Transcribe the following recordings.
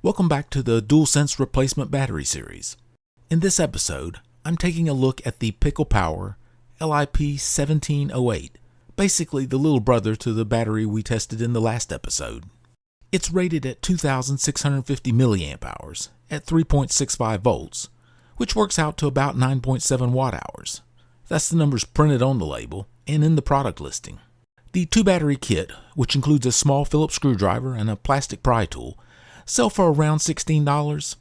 Welcome back to the DualSense Replacement Battery Series. In this episode, I'm taking a look at the Pickle Power LIP1708, basically the little brother to the battery we tested in the last episode. It's rated at 2,650 milliamp hours at 3.65 volts, which works out to about 9.7 watt hours. That's the numbers printed on the label and in the product listing. The two-battery kit, which includes a small Phillips screwdriver and a plastic pry tool, sell for around $16.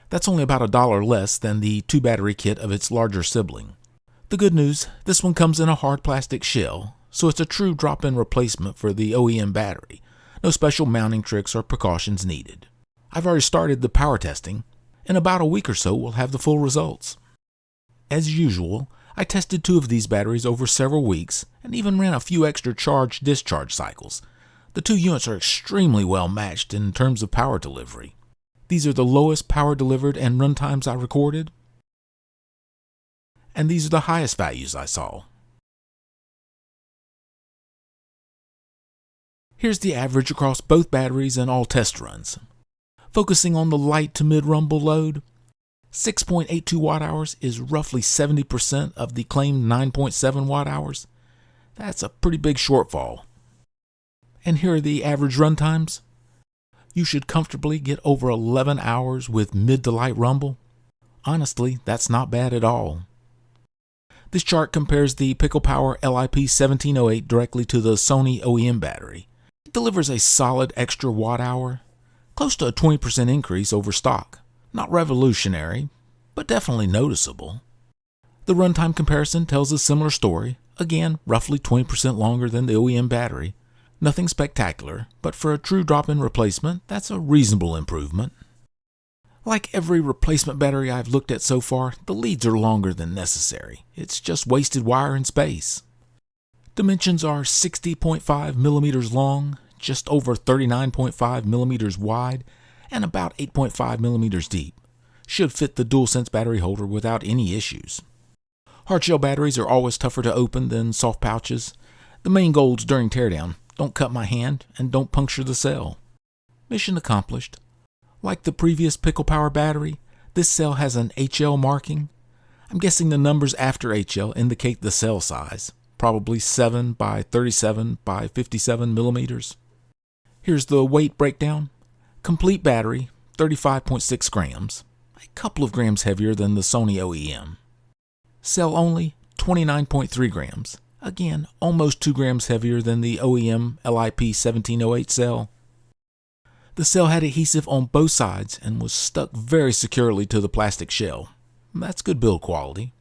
That's only about $1 less than the two-battery kit of its larger sibling. The good news, this one comes in a hard plastic shell, so it's a true drop-in replacement for the OEM battery. No special mounting tricks or precautions needed. I've already started the power testing. In about a week or so, we'll have the full results. As usual, I tested two of these batteries over several weeks and even ran a few extra charge-discharge cycles. The two units are extremely well matched in terms of power delivery. These are the lowest power delivered and runtimes I recorded, and these are the highest values I saw. Here's the average across both batteries and all test runs. Focusing on the light to mid-rumble load, 6.82 watt hours is roughly 70% of the claimed 9.7 watt hours. That's a pretty big shortfall. And here are the average run times. You should comfortably get over 11 hours with mid to light rumble. Honestly, that's not bad at all. This chart compares the Pickle Power LIP1708 directly to the Sony OEM battery. It delivers a solid extra watt hour, close to a 20% increase over stock. Not revolutionary, but definitely noticeable. The runtime comparison tells a similar story, again roughly 20% longer than the OEM battery. Nothing spectacular, but for a true drop-in replacement, that's a reasonable improvement. Like every replacement battery I've looked at so far, the leads are longer than necessary. It's just wasted wire and space. Dimensions are 60.5 millimeters long, just over 39.5 millimeters wide, and about 8.5 millimeters deep. Should fit the DualSense battery holder without any issues. Hardshell batteries are always tougher to open than soft pouches. The main goals during teardown: don't cut my hand and don't puncture the cell. Mission accomplished. Like the previous Pickle Power battery, this cell has an HL marking. I'm guessing the numbers after HL indicate the cell size, probably 7 by 37 by 57 millimeters. Here's the weight breakdown. Complete battery, 35.6 grams, a couple of grams heavier than the Sony OEM. Cell only, 29.3 grams. Again, almost 2 grams heavier than the OEM LIP1708 cell. The cell had adhesive on both sides and was stuck very securely to the plastic shell. That's good build quality.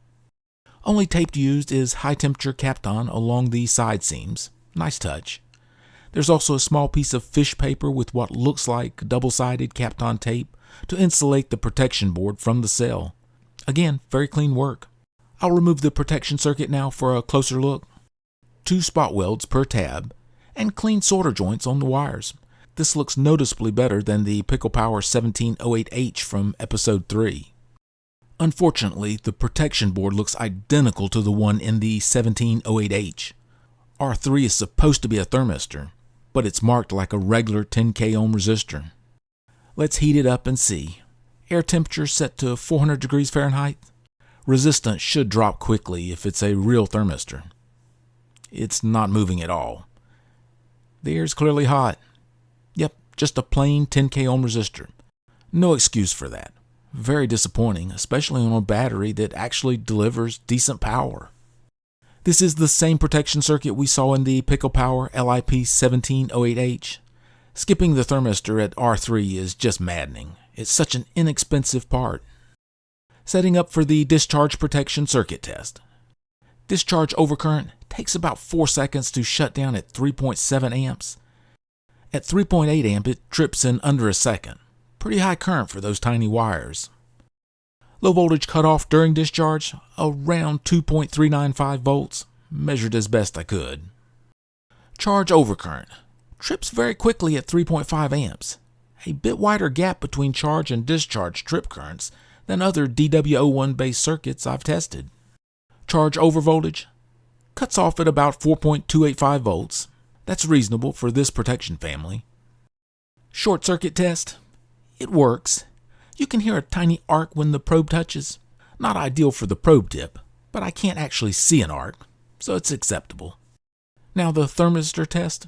Only tape used is high temperature Kapton along the side seams. Nice touch. There's also a small piece of fish paper with what looks like double-sided Kapton tape to insulate the protection board from the cell. Again, very clean work. I'll remove the protection circuit now for a closer look. 2 spot welds per tab, and clean solder joints on the wires. This looks noticeably better than the Pickle Power 1708H from episode 3. Unfortunately, the protection board looks identical to the one in the 1708H. R3 is supposed to be a thermistor, but it's marked like a regular 10K ohm resistor. Let's heat it up and see. Air temperature set to 400 degrees Fahrenheit. Resistance should drop quickly if it's a real thermistor. It's not moving at all. The air's clearly hot. Yep, just a plain 10K ohm resistor. No excuse for that. Very disappointing, especially on a battery that actually delivers decent power. This is the same protection circuit we saw in the Pickle Power LIP1708H. Skipping the thermistor at R3 is just maddening. It's such an inexpensive part. Setting up for the discharge protection circuit test. Discharge overcurrent takes about 4 seconds to shut down at 3.7 amps. At 3.8 amp, it trips in under a second. Pretty high current for those tiny wires. Low voltage cutoff during discharge, around 2.395 volts, measured as best I could. Charge overcurrent, trips very quickly at 3.5 amps. A bit wider gap between charge and discharge trip currents than other DW01 based circuits I've tested. Charge overvoltage, cuts off at about 4.285 volts. That's reasonable for this protection family. Short circuit test, It works. You can hear a tiny arc when the probe touches. Not ideal for the probe tip, but I can't actually see an arc, so it's acceptable. Now the thermistor test.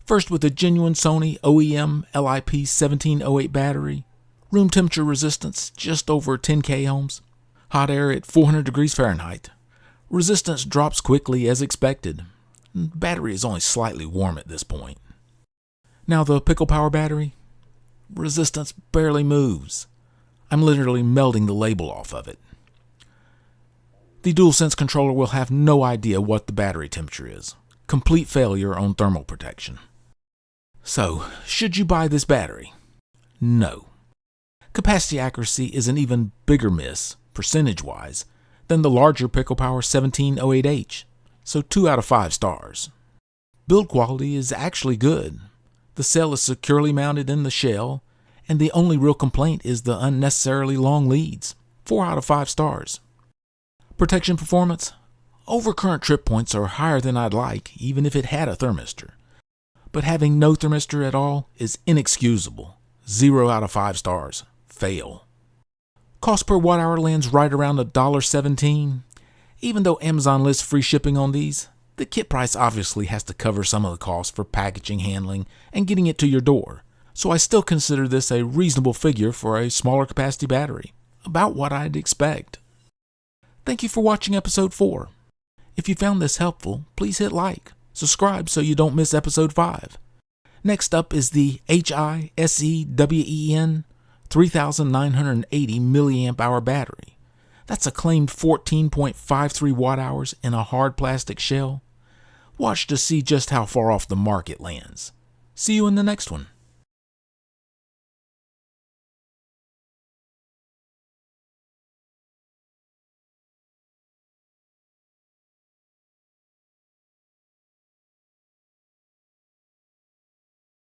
First with a genuine Sony OEM LIP1708 battery. Room temperature resistance just over 10k ohms. Hot air at 400 degrees Fahrenheit. Resistance drops quickly as expected. The battery is only slightly warm at this point. Now the Pickle Power battery. Resistance barely moves. I'm literally melting the label off of it. The DualSense controller will have no idea what the battery temperature is. Complete failure on thermal protection. So, should you buy this battery? No. Capacity accuracy is an even bigger miss, percentage-wise, than the larger Pickle Power 1708H, so 2 out of 5 stars. Build quality is actually good. The cell is securely mounted in the shell, and the only real complaint is the unnecessarily long leads, 4 out of 5 stars. Protection performance? Overcurrent trip points are higher than I'd like, even if it had a thermistor. But having no thermistor at all is inexcusable. 0 out of 5 stars. Fail. Cost per watt hour lands right around $1.17. Even though Amazon lists free shipping on these, the kit price obviously has to cover some of the cost for packaging, handling, and getting it to your door. So I still consider this a reasonable figure for a smaller capacity battery. About what I'd expect. Thank you for watching episode 4. If you found this helpful, please hit like. Subscribe so you don't miss episode 5. Next up is the HISEWEN 3980 milliamp hour battery. That's a claimed 14.53 watt hours in a hard plastic shell. Watch to see just how far off the mark it lands. See you in the next one.